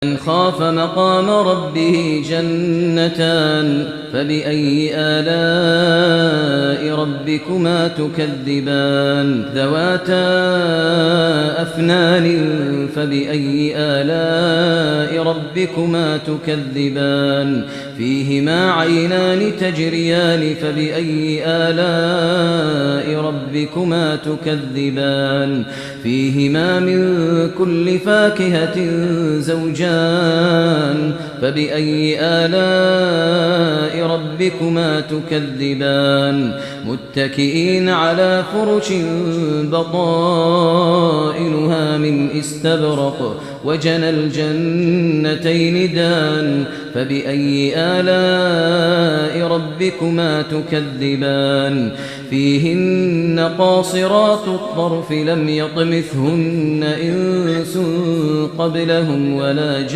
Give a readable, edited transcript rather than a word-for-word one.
من خاف مقام ربه جنتان فبأي آلاء ربكما تكذبان ذواتا أفنان فبأي آلاء ربكما تكذبان فيهما عينان تجريان فبأي آلاء ربكما تكذبان فيهما من كل فاكهة زوجان فبأي آلاء ربكما تكذبان متكئين على فرش بطائنها من استبرق وجنى الجنتين دان فبأي آلاء ربكما تكذبان فيهن قاصرات الطرف لم يطمثهن إنس قبلهم ولا جان